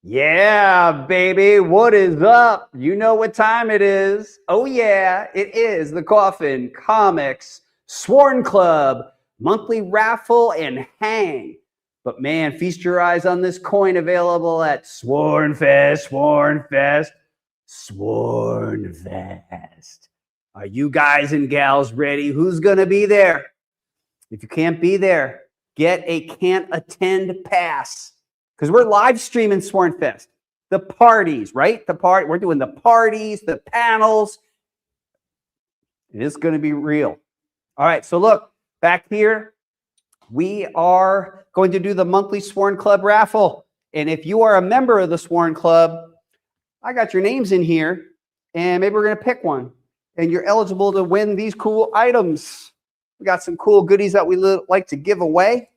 Yeah, baby, what is up? You know what time it is. Oh, yeah, it is the Coffin Comics Sworn Club monthly raffle and hang. But man, feast your eyes on this coin available at Swornfest, Swornfest, Swornfest. Are you guys and gals ready? Who's going to be there? If you can't be there, get a can't attend pass because we're live streaming Swornfest. The parties, right? We're doing the parties, the panels. It is going to be real. All right, so look, back here, we are going to do the monthly Sworn Club raffle. And if you are a member of the Sworn Club, I got your names in here, and maybe we're going to pick one. And you're eligible to win these cool items. We got some cool goodies that we like to give away.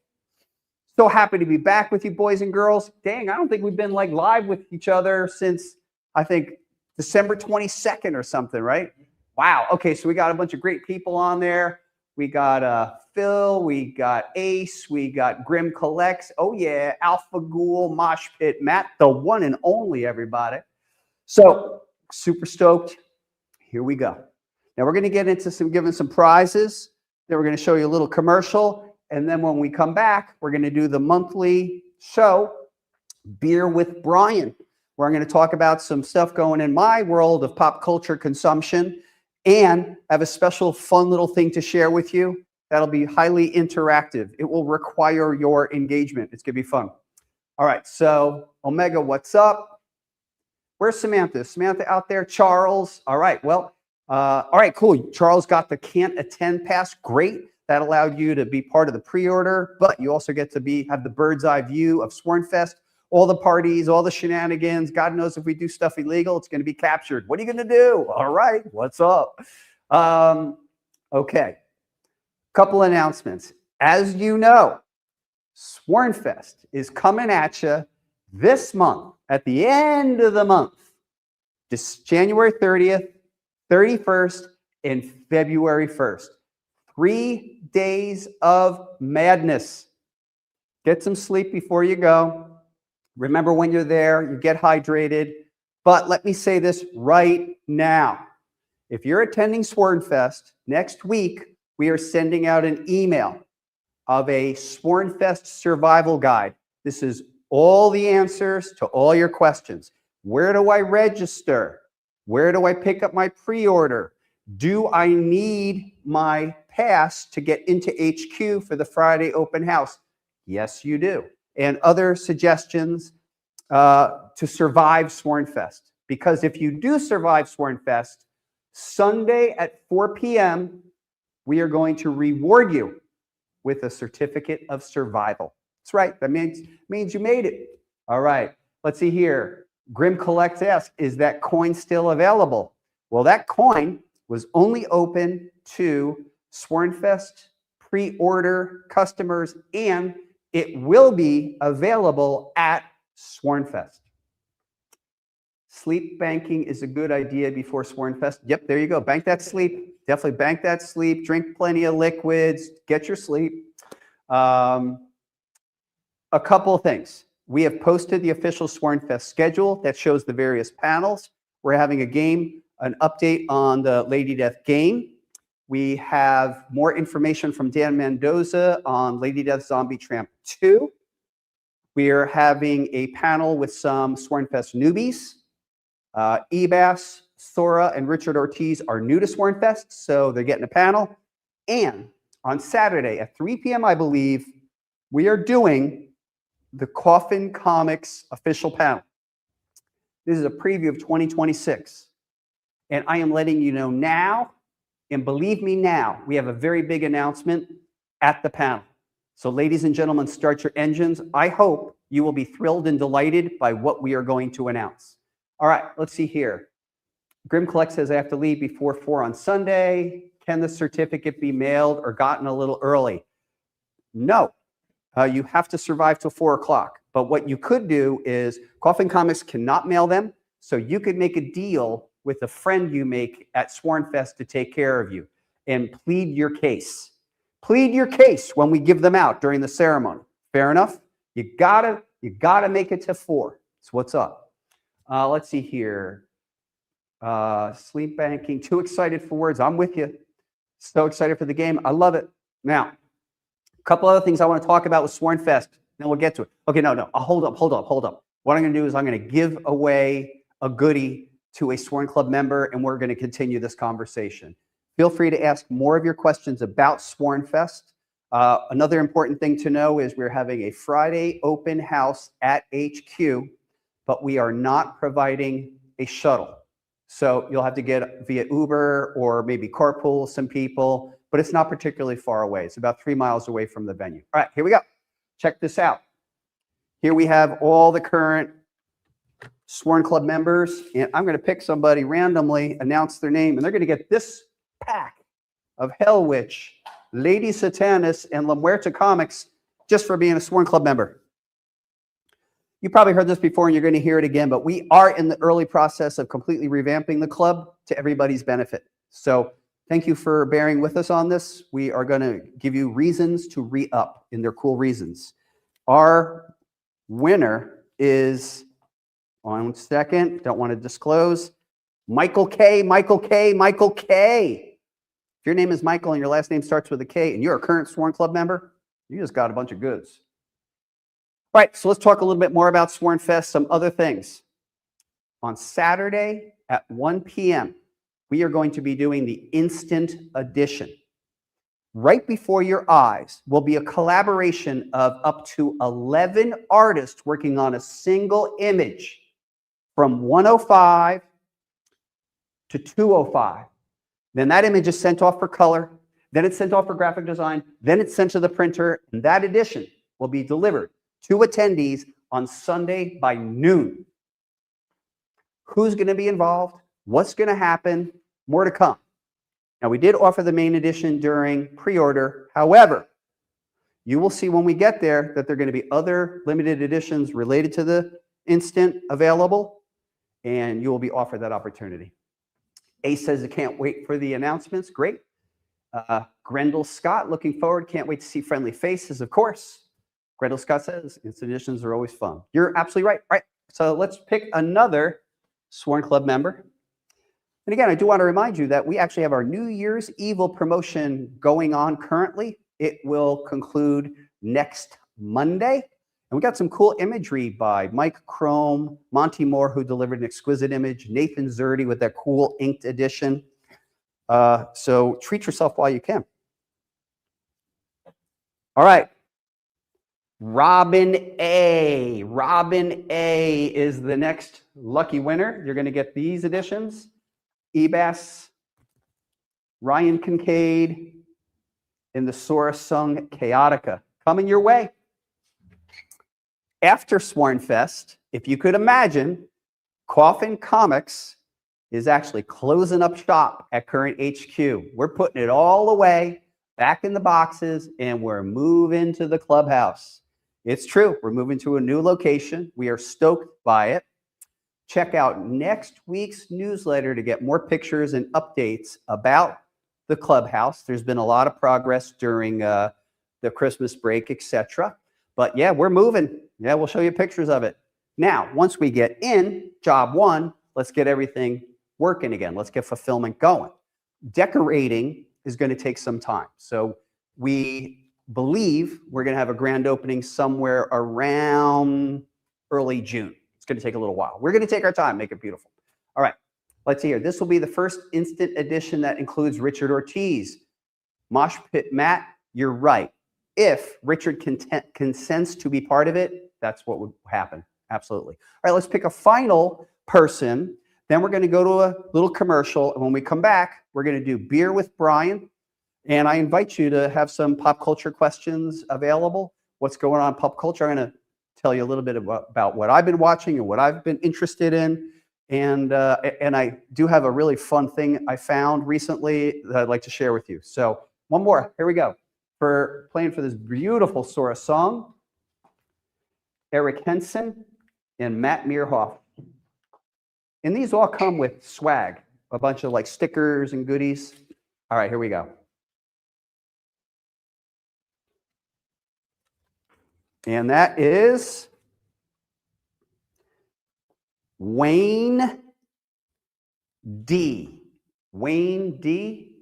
So happy to be back with you, boys and girls. Dang, I don't think we've been like live with each other since, I think, December 22nd or something, right? Wow. Okay, so we got a bunch of great people on there. We got Phil, we got Ace, we got Grim Collects. Oh, yeah, Alpha Ghoul, Mosh Pit, Matt, the one and only, everybody. So super stoked. Here we go. Now we're going to get into giving some prizes. Then we're going to show you a little commercial. And then when we come back, we're going to do the monthly show, Beer with Brian, where I'm going to talk about some stuff going in my world of pop culture consumption. And I have a special fun little thing to share with you that'll be highly interactive. It will require your engagement. It's going to be fun. All right, so Omega, what's up? Where's Samantha? Samantha out there? Charles? All right, well, all right, cool. Charles got the can't attend pass. Great. That allowed you to be part of the pre-order, but you also get to have the bird's eye view of Swornfest, all the parties, all the shenanigans. God knows if we do stuff illegal, it's going to be captured. What are you going to do? All right, what's up? Okay, couple announcements. As you know, Swornfest is coming at you this month, at the end of the month, just January 30th, 31st, and February 1st. 3 days of madness. Get some sleep before you go. Remember when you're there, you get hydrated. But let me say this right now. If you're attending Swornfest, next week, we are sending out an email of a Swornfest survival guide. This is all the answers to all your questions. Where do I register? Where do I pick up my pre-order? Do I need my pass to get into HQ for the Friday open house? Yes, you do. And other suggestions to survive Swornfest. Because if you do survive Swornfest, Sunday at 4 p.m., we are going to reward you with a certificate of survival. That's right. That means you made it. All right. Let's see here. Grim Collects asks, is that coin still available? Well, that coin was only open to Swornfest pre-order customers, and it will be available at Swornfest. Sleep banking is a good idea before Swornfest. Yep, there you go. Bank that sleep. Definitely bank that sleep. Drink plenty of liquids. Get your sleep. A couple of things. We have posted the official Swornfest schedule that shows the various panels. We're having a game, an update on the Lady Death game. We have more information from Dan Mendoza on Lady Death Zombie Tramp 2. We are having a panel with some Swornfest newbies. Ebas, Thora, and Richard Ortiz are new to Swornfest, so they're getting a panel. And on Saturday at 3 p.m., I believe, we are doing the Coffin Comics official panel. This is a preview of 2026. And I am letting you know now, and believe me now, we have a very big announcement at the panel. So ladies and gentlemen, start your engines. I hope you will be thrilled and delighted by what we are going to announce. All right, let's see here. Grim Collect says I have to leave before 4 on Sunday. Can the certificate be mailed or gotten a little early? No. You have to survive till 4 o'clock. But what you could do is Coffin Comics cannot mail them, so you could make a deal with a friend you make at Swornfest to take care of you and plead your case. Plead your case when we give them out during the ceremony. Fair enough? You gotta make it to 4. So what's up? Let's see here. Sleep banking, too excited for words. I'm with you. So excited for the game. I love it. Now, a couple other things I want to talk about with Sworn Fest. Then we'll get to it. Okay, no. Hold up. What I'm going to do is I'm going to give away a goodie to a Sworn Club member, and we're going to continue this conversation. Feel free to ask more of your questions about Sworn Fest. Another important thing to know is we're having a Friday open house at HQ, but we are not providing a shuttle. So you'll have to get via Uber or maybe carpool some people, but it's not particularly far away. It's about 3 miles away from the venue. All right, here we go. Check this out. Here we have all the current Sworn Club members, and I'm going to pick somebody randomly, announce their name, and they're going to get this pack of Hell Witch, Lady Satanis, and La Muerta comics just for being a Sworn Club member. You probably heard this before and you're going to hear it again, but we are in the early process of completely revamping the club to everybody's benefit. So thank you for bearing with us on this. We are going to give you reasons to re-up, and they're cool reasons. Our winner is, one second, don't want to disclose, Michael K. If your name is Michael and your last name starts with a K and you're a current Sworn Club member, you just got a bunch of goods. All right, so let's talk a little bit more about Sworn Fest, some other things. On Saturday at 1 p.m., we are going to be doing the Instant Edition. Right before your eyes will be a collaboration of up to 11 artists working on a single image from 105 to 205. Then that image is sent off for color, then it's sent off for graphic design, then it's sent to the printer, and that edition will be delivered to attendees on Sunday by noon. Who's going to be involved? What's going to happen? More to come. Now, we did offer the main edition during pre-order. However, you will see when we get there that there are going to be other limited editions related to the Instant available, and you will be offered that opportunity. Ace says it can't wait for the announcements. Great. Grendel Scott, looking forward. Can't wait to see friendly faces, of course. Grendel Scott says Instant editions are always fun. You're absolutely right. All right, so let's pick another Sworn Club member. And again, I do want to remind you that we actually have our New Year's Evil promotion going on currently. It will conclude next Monday. And we got some cool imagery by Mike Chrome, Monty Moore, who delivered an exquisite image, Nathan Zerdy with that cool inked edition. So treat yourself while you can. All right. Robin A. Robin A is the next lucky winner. You're going to get these editions. Ebas, Ryan Kincaid, and the Sora Sung Chaotica coming your way. After Sworn Fest, if you could imagine, Coffin Comics is actually closing up shop at current HQ. We're putting it all away, back in the boxes, and we're moving to the clubhouse. It's true. We're moving to a new location. We are stoked by it. Check out next week's newsletter to get more pictures and updates about the clubhouse. There's been a lot of progress during the Christmas break, etc. But yeah, we're moving. Yeah, we'll show you pictures of it. Now, once we get in, job one, let's get everything working again. Let's get fulfillment going. Decorating is going to take some time. So we believe we're going to have a grand opening somewhere around early June. It's going to take a little while. We're going to take our time, make it beautiful. All right, let's see here. This will be the first Instant edition that includes Richard Ortiz. Mosh Pit Matt, you're right. If Richard consents to be part of it, that's what would happen. Absolutely. All right, let's pick a final person. Then we're going to go to a little commercial. And when we come back, we're going to do Beer with Brian. And I invite you to have some pop culture questions available. What's going on in pop culture? I'm going to tell you a little bit about what I've been watching and what I've been interested in. And I do have a really fun thing I found recently that I'd like to share with you. So one more. Here we go. For playing for this beautiful Sora song, Eric Henson and Matt Meerhoff. And these all come with swag, a bunch of like stickers and goodies. All right, here we go. And that is Wayne D. Wayne D.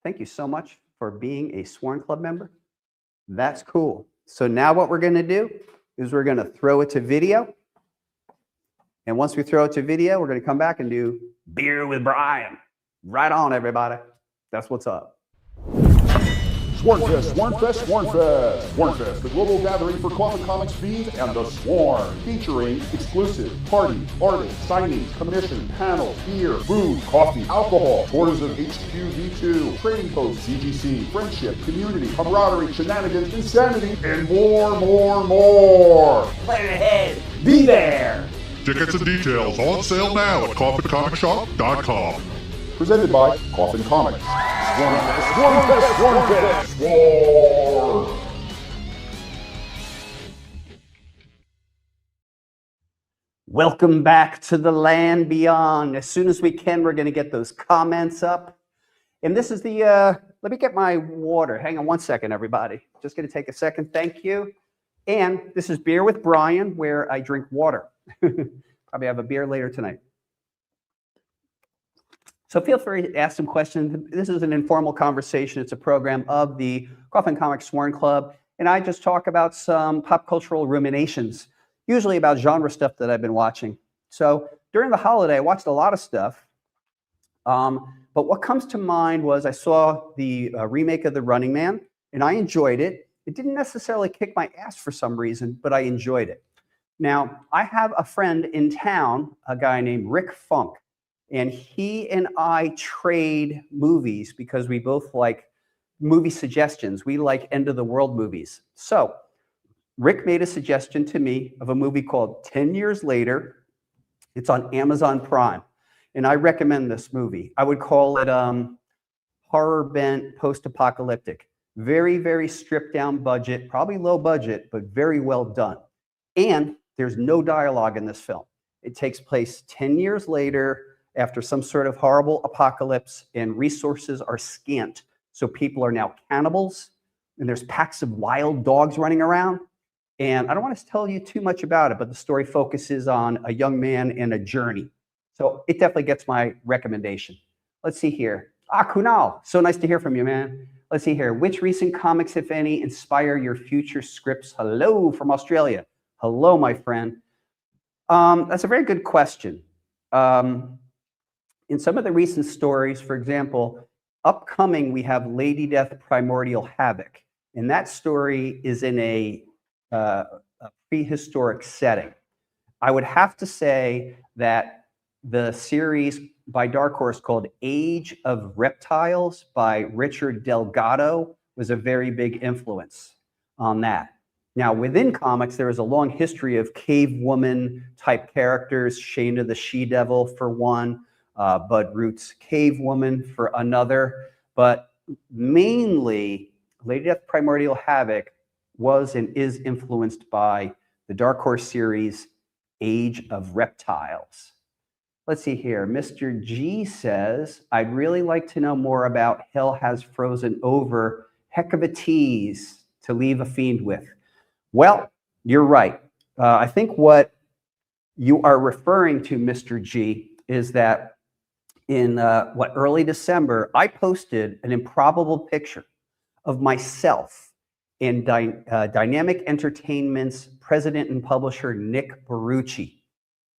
Thank you so much for being a Sworn Club member. That's cool. So now what we're going to do is we're going to throw it to video. And once we throw it to video, we're going to come back and do Beer with Brian. Right on, everybody. That's what's up. Swornfest, Swornfest, Swornfest. Swornfest, the global gathering for Coffin Comics fiends and the Sworn, featuring exclusive parties, artists, signings, commissions, panels, beer, food, coffee, alcohol, tours of HQV2, trading posts, CGC, friendship, community, camaraderie, shenanigans, insanity, and more. Plan ahead. Be there. Tickets and details on sale now at coffincomicsshop.com. Presented by Coffin Comics. Swornfest. Welcome back to the land beyond. As soon as we can, we're going to get those comments up. And this is the, let me get my water. Hang on one second, everybody. Just going to take a second. Thank you. And this is Beer with Brian, where I drink water. Probably have a beer later tonight. So feel free to ask some questions. This is an informal conversation. It's a program of the Coffin Comics Sworn Club. And I just talk about some pop cultural ruminations, usually about genre stuff that I've been watching. So during the holiday, I watched a lot of stuff. But what comes to mind was I saw the remake of The Running Man, and I enjoyed it. It didn't necessarily kick my ass for some reason, but I enjoyed it. Now, I have a friend in town, a guy named Rick Funk. And he and I trade movies because we both like movie suggestions. We like end of the world movies. So Rick made a suggestion to me of a movie called 10 Years Later. It's on Amazon Prime. And I recommend this movie. I would call it horror bent, post-apocalyptic. Very, very stripped down budget, probably low budget, but very well done. And there's no dialogue in this film. It takes place 10 years later, after some sort of horrible apocalypse, and resources are scant. So people are now cannibals, and there's packs of wild dogs running around. And I don't want to tell you too much about it, but the story focuses on a young man and a journey. So it definitely gets my recommendation. Let's see here. Kunal, so nice to hear from you, man. Let's see here. Which recent comics, if any, inspire your future scripts? Hello from Australia. Hello, my friend. That's a very good question. In some of the recent stories, for example, upcoming, we have Lady Death Primordial Havoc. And that story is in a prehistoric setting. I would have to say that the series by Dark Horse called Age of Reptiles by Richard Delgado was a very big influence on that. Now, within comics, there is a long history of cave woman type characters, Shayna the She-Devil for one, Bud Root's Cave Woman for another, but mainly Lady Death Primordial Havoc was and is influenced by the Dark Horse series Age of Reptiles. Let's see here. Mr. G says, I'd really like to know more about Hell Has Frozen Over. Heck of a tease to leave a fiend with. Well, you're right. I think what you are referring to, Mr. G, is that in early December, I posted an improbable picture of myself and Dynamic Entertainment's president and publisher, Nick Barucci.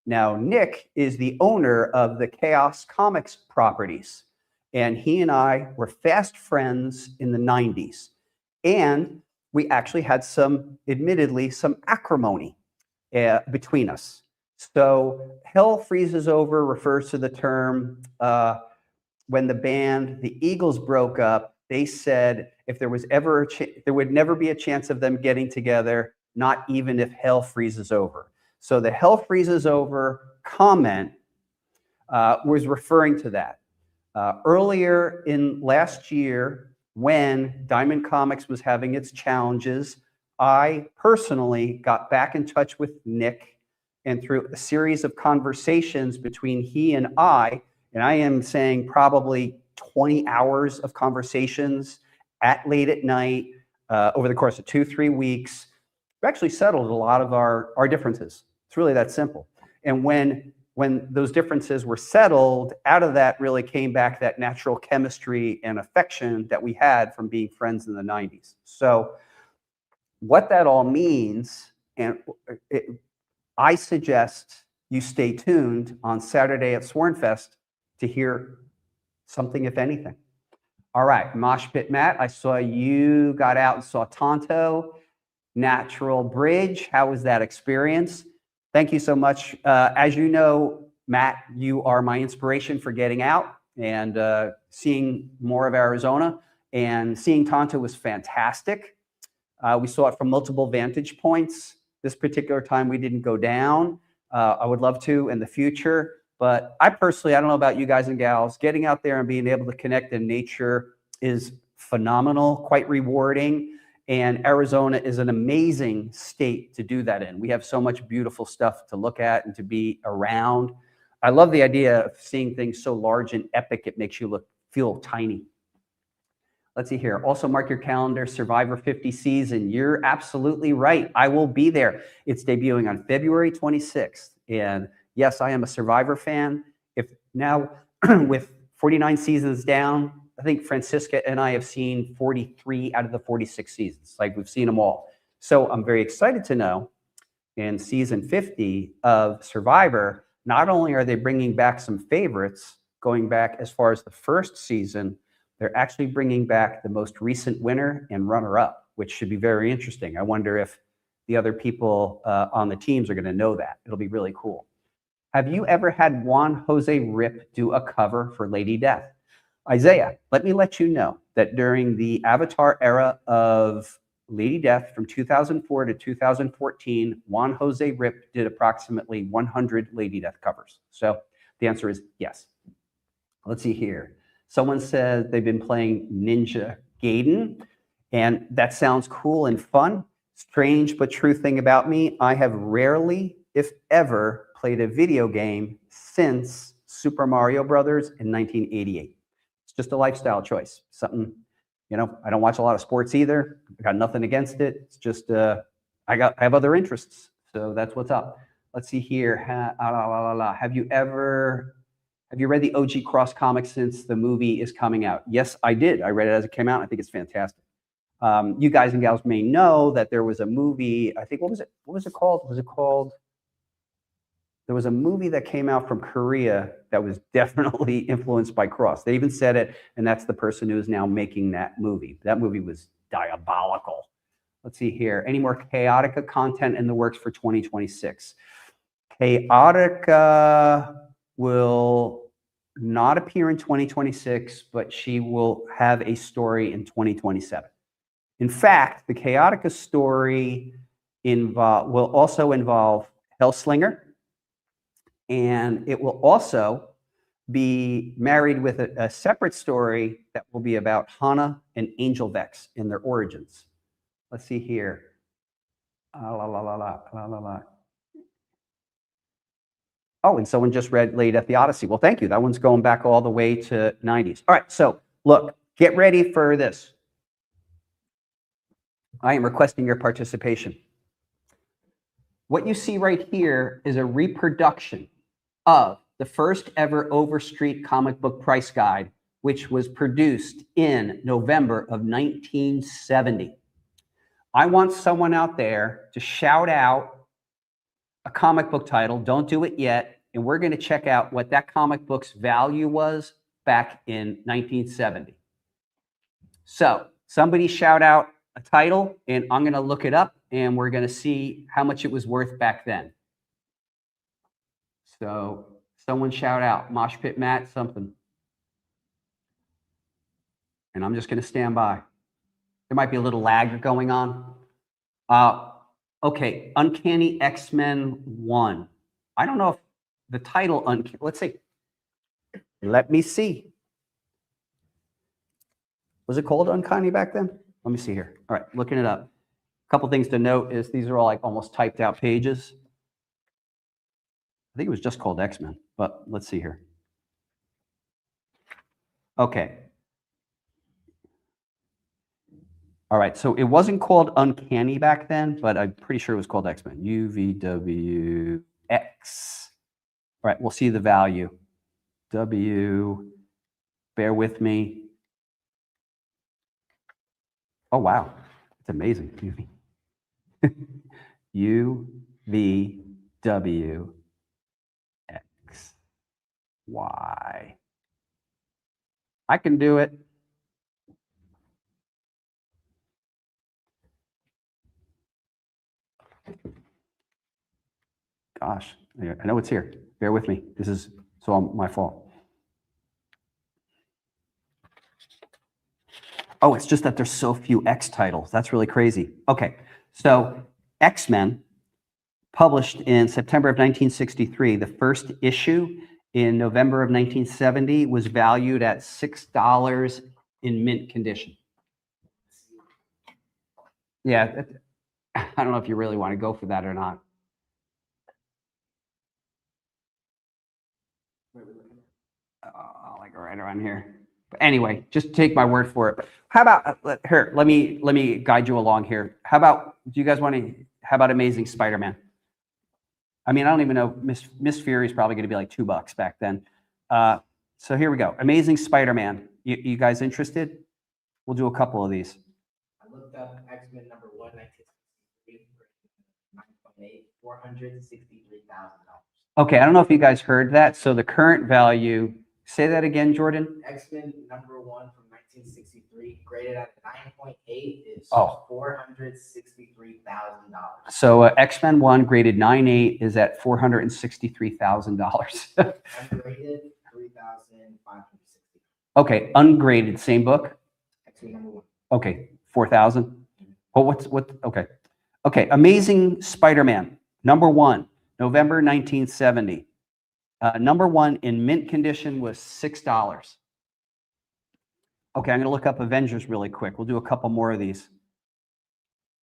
Now, Nick is the owner of the Chaos Comics properties, and he and I were fast friends in the 90s. And we actually had admittedly, some acrimony between us. So Hell Freezes Over refers to the term when the band, the Eagles, broke up. They said if there was ever there would never be a chance of them getting together, not even if hell freezes over. So the Hell Freezes Over comment was referring to that. Earlier in last year, when Diamond Comics was having its challenges, I personally got back in touch with Nick, and through a series of conversations between he and I am saying probably 20 hours of conversations late at night over the course of 2-3 weeks, we actually settled a lot of our differences. It's really that simple. And when those differences were settled, out of that really came back that natural chemistry and affection that we had from being friends in the 90s. So what that all means, and I suggest you stay tuned on Saturday at Swornfest to hear something, if anything. All right, Mosh Pit Matt, I saw you got out and saw Tonto, Natural Bridge. How was that experience? Thank you so much. As you know, Matt, you are my inspiration for getting out and seeing more of Arizona. And seeing Tonto was fantastic. We saw it from multiple vantage points. This particular time, we didn't go down. I would love to in the future. But I personally, I don't know about you guys and gals, getting out there and being able to connect in nature is phenomenal, quite rewarding. And Arizona is an amazing state to do that in. We have so much beautiful stuff to look at and to be around. I love the idea of seeing things so large and epic, it makes you feel tiny. Let's see here. Also mark your calendar, Survivor 50 season. You're absolutely right. I will be there. It's debuting on February 26th. And yes, I am a Survivor fan. If now with 49 seasons down, I think Francisca and I have seen 43 out of the 46 seasons. Like, we've seen them all. So I'm very excited to know in season 50 of Survivor, not only are they bringing back some favorites, going back as far as the first season, they're actually bringing back the most recent winner and runner-up, which should be very interesting. I wonder if the other people on the teams are going to know that. It'll be really cool. Have you ever had Juan Jose Rip do a cover for Lady Death? Isaiah, let me let you know that during the Avatar era of Lady Death from 2004 to 2014, Juan Jose Rip did approximately 100 Lady Death covers. So the answer is yes. Let's see here. Someone said they've been playing Ninja Gaiden, and that sounds cool and fun. Strange but true thing about me, I have rarely, if ever, played a video game since Super Mario Brothers in 1988. It's just a lifestyle choice. Something, you know, I don't watch a lot of sports either. I got nothing against it. It's just I have other interests. So that's what's up. Let's see here. Have you read the OG Cross comics since the movie is coming out? Yes, I did. I read it as it came out. I think it's fantastic. You guys and gals may know that there was a movie. I think, what was it? What was it called? Was it called? There was a movie that came out from Korea that was definitely influenced by Cross. They even said it, and that's the person who is now making that movie. That movie was diabolical. Let's see here. Any more Chaotica content in the works for 2026? Chaotica will not appear in 2026, but she will have a story in 2027. In fact, the Chaotica story will also involve Hellslinger, and it will also be married with a separate story that will be about Hana and Angel Vex in their origins. Let's see here. Oh, and someone just read Lady Death the Odyssey. Well, thank you. That one's going back all the way to 90s. All right, so look, get ready for this. I am requesting your participation. What you see right here is a reproduction of the first ever Overstreet comic book price guide, which was produced in November of 1970. I want someone out there to shout out a comic book title. Don't do it yet. And we're going to check out what that comic book's value was back in 1970. So somebody shout out a title, and I'm going to look it up, and we're going to see how much it was worth back then. So someone shout out, Mosh Pit Matt, something. And I'm just going to stand by. There might be a little lag going on. Okay, Uncanny X-Men 1. I don't know if the title, let's see. Let me see. Was it called Uncanny back then? Let me see here. All right, looking it up. A couple things to note is these are all like almost typed out pages. I think it was just called X-Men, but let's see here. Okay. All right, so it wasn't called Uncanny back then, but I'm pretty sure it was called X-Men. UVW X. All right, we'll see the value. W, bear with me. Oh, wow. It's amazing. U, V, W, X, Y. I can do it. Gosh, I know it's here. Bear with me. This is my fault. Oh, it's just that there's so few X titles. That's really crazy. Okay, so X-Men, published in September of 1963. The first issue in November of 1970 was valued at $6 in mint condition. Yeah, I don't know if you really want to go for that or not. Like right around here. But anyway, just take my word for it. How about here? Let me guide you along here. How about, do you guys want to? How about Amazing Spider-Man? I mean, I don't even know. Miss Fury is probably going to be like $2 back then. So here we go. Amazing Spider-Man. You guys interested? We'll do a couple of these. I looked up X-Men number 1, 1963, 9.8, $463,000. Okay, I don't know if you guys heard that. So the current value, say that again, Jordan. X-Men number 1 from 1963, graded at 9.8, is $463,000. So X-Men 1 graded 9.8 is at $463,000. Ungraded, $3,560. Okay, ungraded, same book. X-Men number 1. Okay, 4,000. Oh, okay. Okay, Amazing Spider-Man, number 1, November 1970. Number 1 in mint condition was $6. Okay, I'm going to look up Avengers really quick. We'll do a couple more of these.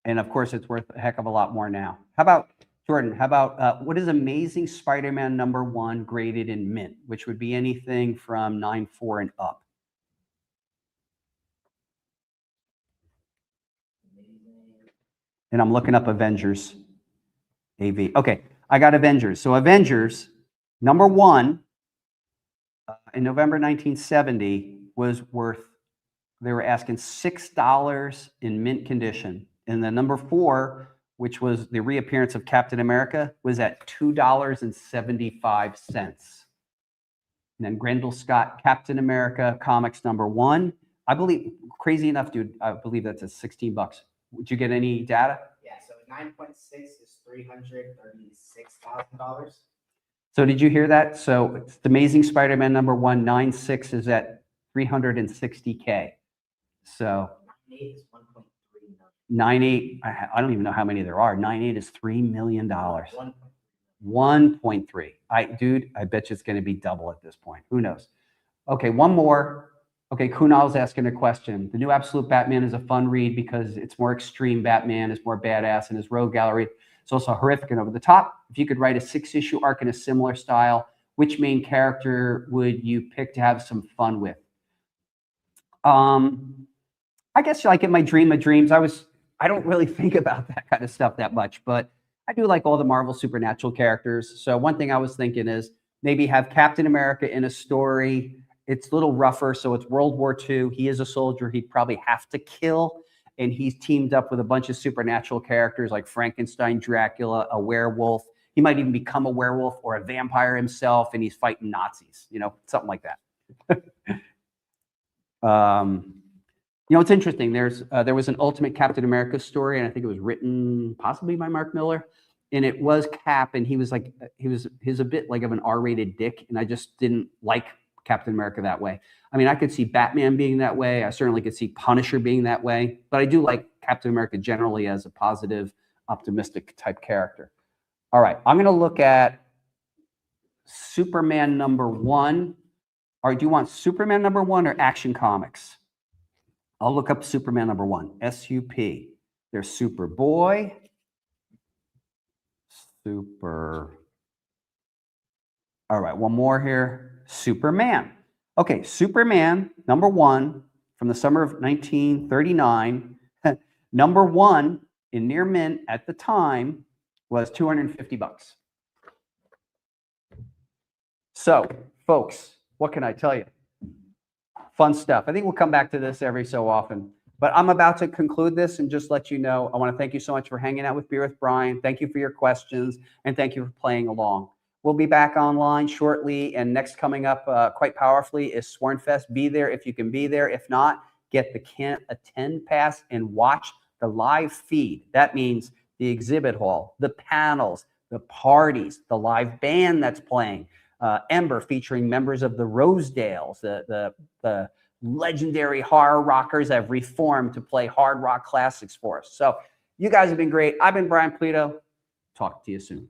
And of course, it's worth a heck of a lot more now. How about, Jordan, how about, what is Amazing Spider-Man number 1 graded in mint, which would be anything from 9.4 and up? And I'm looking up Avengers. AV. Okay, I got Avengers. So Avengers, number 1, in November 1970 was worth, they were asking $6 in mint condition. And the number 4, which was the reappearance of Captain America, was at $2.75. And then Grendel Scott, Captain America Comics number 1. I believe, crazy enough, dude, I believe that's at $16. Would you get any data? Yeah, so 9.6 is $336,000. So did you hear that? So it's the Amazing Spider-Man number 1, 9.6 is at $360K. So 9.8 is $1.3 million. 9.8, I don't even know how many there are. 9.8 is $3 million. 1.3. 1.3. Dude, I bet you it's going to be double at this point. Who knows? Okay, one more. Okay, Kunal's asking a question. The new Absolute Batman is a fun read because it's more extreme Batman, is more badass, and his rogue gallery is also horrific and over the top. If you could write a 6-issue arc in a similar style, which main character would you pick to have some fun with? I guess like in my dream of dreams, I don't really think about that kind of stuff that much, but I do like all the Marvel supernatural characters. So one thing I was thinking is maybe have Captain America in a story. It's a little rougher, so it's World War II. He is a soldier he'd probably have to kill, and he's teamed up with a bunch of supernatural characters like Frankenstein, Dracula, a werewolf. He might even become a werewolf or a vampire himself, and he's fighting Nazis, something like that. It's interesting. There was an Ultimate Captain America story, and I think it was written possibly by Mark Miller, and it was Cap, and he was a bit like of an R-rated dick, and I just didn't like Captain America that way. I mean, I could see Batman being that way. I certainly could see Punisher being that way, but I do like Captain America generally as a positive, optimistic type character. All right, I'm going to look at Superman number 1. Or do you want Superman number 1 or Action Comics? I'll look up Superman number 1, S-U-P. There's Superboy, all right, one more here. Superman. Okay, Superman number 1 from the summer of 1939. Number 1 in near mint at the time was $250. So, folks, what can I tell you? Fun stuff. I think we'll come back to this every so often. But I'm about to conclude this and just let you know, I want to thank you so much for hanging out with Beer with Brian. Thank you for your questions, and thank you for playing along. We'll be back online shortly, and next coming up quite powerfully is Swornfest. Be there if you can be there. If not, get the Can't Attend Pass and watch the live feed. That means the exhibit hall, the panels, the parties, the live band that's playing, Ember featuring members of the Rosedales, the legendary horror rockers have reformed to play hard rock classics for us. So you guys have been great. I've been Brian Polito. Talk to you soon.